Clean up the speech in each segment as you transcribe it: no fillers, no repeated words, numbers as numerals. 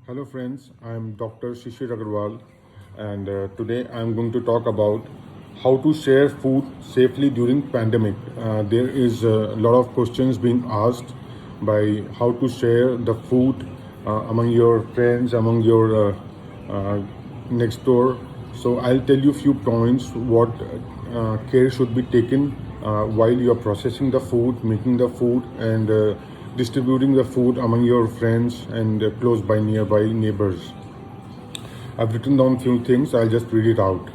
Hello friends, I am Dr. Shishir Agarwal and today I am going to talk about how to share food safely during pandemic. There is a lot of questions being asked by how to share the food among your friends, among your next door. So I'll tell you a few points what care should be taken while you're processing the food, making the food and distributing the food among your friends and close by nearby neighbors. I've written down few things, I'll just read it out.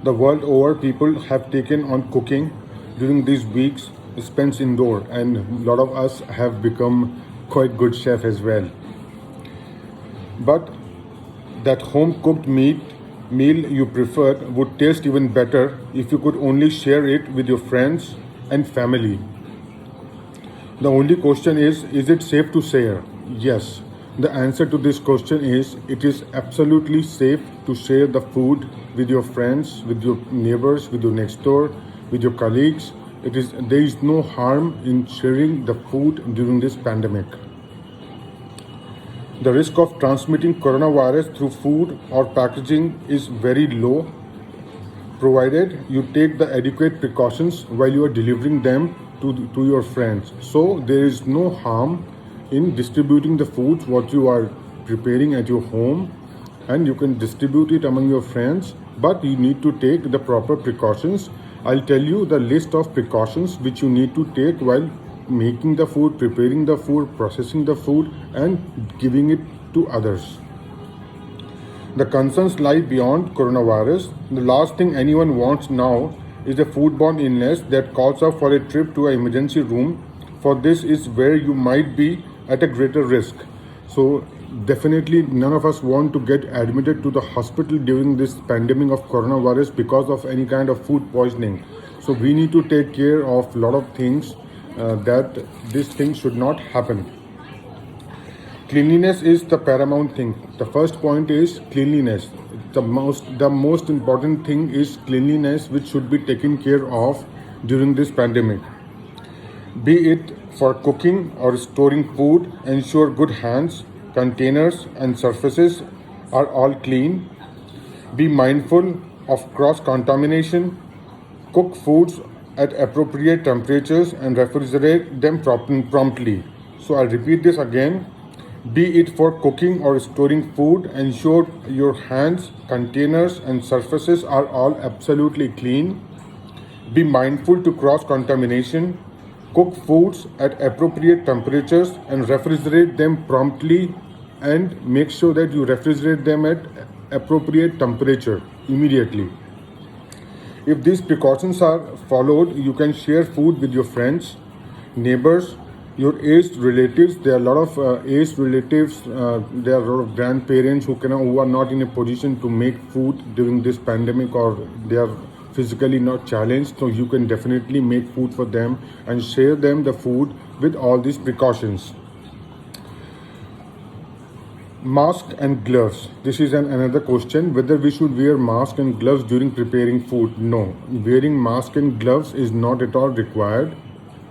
The world over, people have taken on cooking during these weeks spent indoor, and a lot of us have become quite good chef as well. But that home cooked meal you preferred would taste even better if you could only share it with your friends and family. The only question is it safe to share? Yes. The answer to this question is it is absolutely safe to share the food with your friends, with your neighbors, with your next door, with your colleagues. There is no harm in sharing the food during this pandemic. The risk of transmitting coronavirus through food or packaging is very low, provided you take the adequate precautions while you are delivering them to your friends. So there is no harm in distributing the foods what you are preparing at your home, and you can distribute it among your friends, but you need to take the proper precautions. I'll tell you the list of precautions which you need to take while making the food, preparing the food, processing the food and giving it to others. The concerns lie beyond coronavirus. The last thing anyone wants now is a foodborne illness that calls up for a trip to an emergency room. For this is where you might be at a greater risk. So definitely none of us want to get admitted to the hospital during this pandemic of coronavirus because of any kind of food poisoning. So we need to take care of a lot of things that this thing should not happen. Cleanliness is the paramount thing. The first point is cleanliness. The most important thing is cleanliness, which should be taken care of during this pandemic. Be it for cooking or storing food, ensure good hands, containers and surfaces are all clean. Be mindful of cross contamination. Cook foods at appropriate temperatures and refrigerate them promptly. So I'll repeat this again. Be it for cooking or storing food, ensure your hands, containers and surfaces are all absolutely clean. Be mindful to cross contamination. Cook foods at appropriate temperatures and refrigerate them promptly, and make sure that you refrigerate them at appropriate temperature immediately. If these precautions are followed, you can share food with your friends, neighbors, your aged relatives. There are a lot of aged relatives. There are a lot of grandparents who are not in a position to make food during this pandemic, or they are physically not challenged. So you can definitely make food for them and share them the food with all these precautions. Mask and gloves. This is another question, whether we should wear mask and gloves during preparing food. No, wearing mask and gloves is not at all required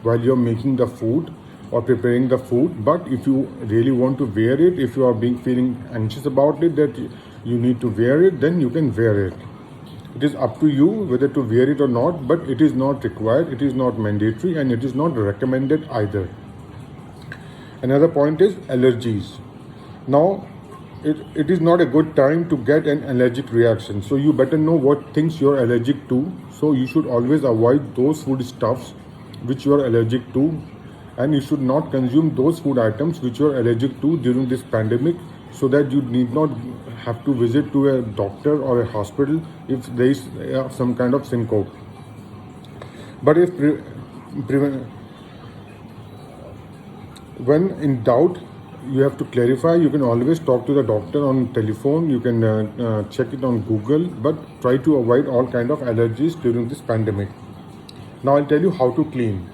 while you're making the food or preparing the food. But if you really want to wear it, if you are feeling anxious about it, that you need to wear it, then you can wear it. It is up to you whether to wear it or not, but it is not required, it is not mandatory, and it is not recommended either. Another point is allergies. Now, it is not a good time to get an allergic reaction. So you better know what things you're allergic to. So you should always avoid those food stuffs which you are allergic to, and you should not consume those food items which you are allergic to during this pandemic, so that you need not have to visit to a doctor or a hospital if there is some kind of syncope. But when in doubt, you have to clarify. You can always talk to the doctor on telephone. You can check it on Google, but try to avoid all kind of allergies during this pandemic. Now I'll tell you how to clean.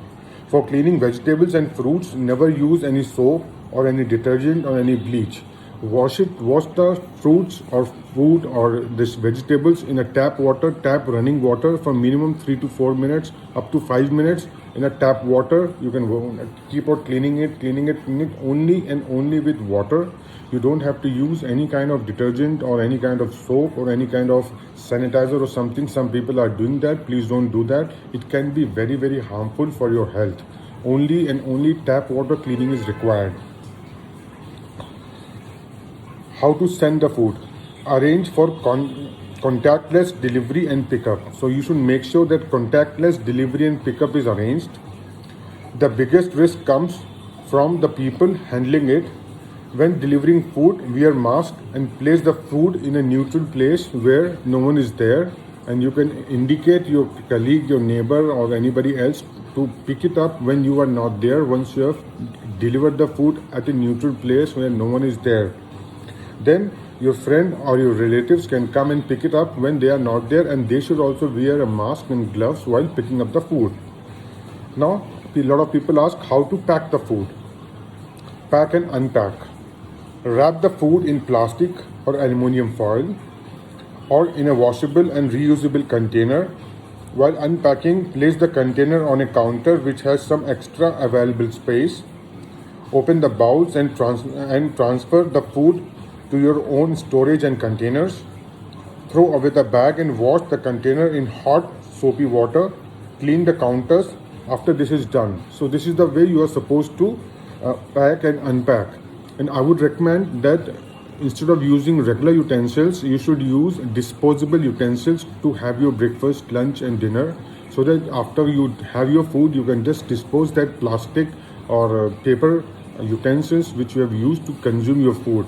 For cleaning vegetables and fruits, never use any soap or any detergent or any bleach. Wash the fruits or food or this vegetables in a tap running water for minimum 3 to 4 minutes up to 5 minutes in a tap water. You can go keep on cleaning it only and only with water. You don't have to use any kind of detergent or any kind of soap or any kind of sanitizer or something. Some people are doing that. Please don't do that. It can be very, very harmful for your health. Only and only tap water cleaning is required. How to send the food? Arrange for contactless delivery and pickup. So you should make sure that contactless delivery and pickup is arranged. The biggest risk comes from the people handling it. When delivering food, wear mask and place the food in a neutral place where no one is there, and you can indicate your colleague, your neighbor or anybody else to pick it up when you are not there, once you have delivered the food at a neutral place where no one is there. Then your friend or your relatives can come and pick it up when they are not there, and they should also wear a mask and gloves while picking up the food. Now, a lot of people ask how to pack the food. Pack and unpack. Wrap the food in plastic or aluminum foil or in a washable and reusable container. While unpacking, place the container on a counter which has some extra available space. Open the bowls and transfer the food to your own storage and containers. Throw away the bag and wash the container in hot soapy water. Clean the counters after this is done. So this is the way you are supposed to pack and unpack. And I would recommend that instead of using regular utensils, you should use disposable utensils to have your breakfast, lunch and dinner, so that after you have your food, you can just dispose that plastic or paper utensils which you have used to consume your food.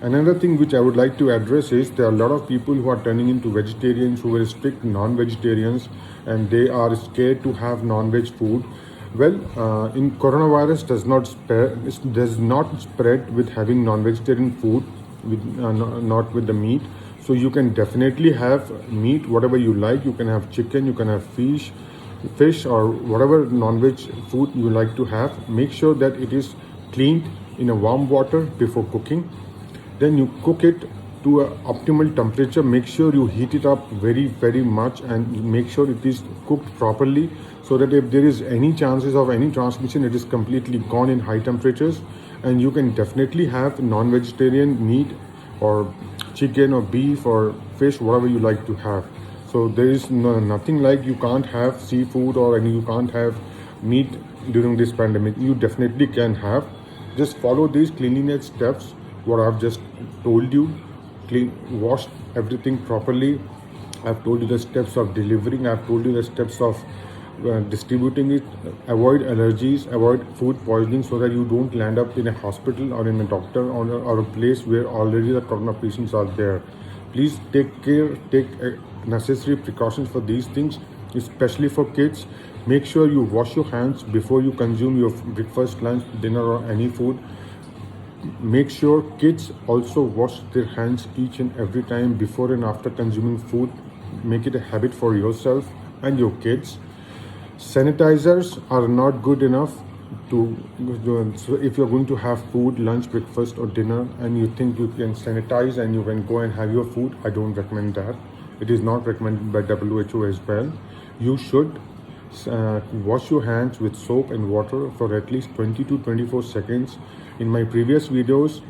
Another thing which I would like to address is there are a lot of people who are turning into vegetarians, who are strict non-vegetarians, and they are scared to have non-veg food. Well, in coronavirus does not spread with having non-vegetarian food, not with the meat. So you can definitely have meat, whatever you like. You can have chicken, you can have fish or whatever non-veg food you like to have. Make sure that it is cleaned in a warm water before cooking. Then you cook it to an optimal temperature. Make sure you heat it up very, very much and make sure it is cooked properly, so that if there is any chances of any transmission, it is completely gone in high temperatures. And you can definitely have non-vegetarian meat or chicken or beef or fish, whatever you like to have. So there is nothing like you can't have seafood or you can't have meat during this pandemic. You definitely can have. Just follow these cleanliness steps what I've just told you. Wash everything properly. I've told you the steps of delivering. I've told you the steps of distributing it. Avoid allergies, avoid food poisoning, so that you don't land up in a hospital or in a doctor or a place where already the corona patients are there. Please take necessary precautions for these things, especially for kids. Make sure you wash your hands before you consume your breakfast, lunch, dinner or any food. Make sure kids also wash their hands each and every time before and after consuming food. Make it a habit for yourself and your kids. Sanitizers are not good enough so if you're going to have food, lunch, breakfast or dinner, and you think you can sanitize and you can go and have your food, I don't recommend that. It is not recommended by WHO as well. You should wash your hands with soap and water for at least 20 to 24 seconds. In my previous videos,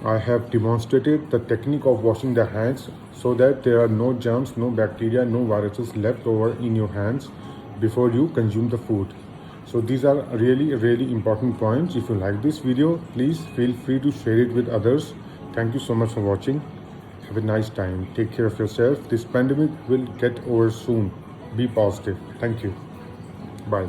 I have demonstrated the technique of washing the hands so that there are no germs, no bacteria, no viruses left over in your hands before you consume the food. So these are really, really important points. If you like this video, please feel free to share it with others. Thank you so much for watching. Have a nice time. Take care of yourself. This pandemic will get over soon. Be positive. Thank you. Bye.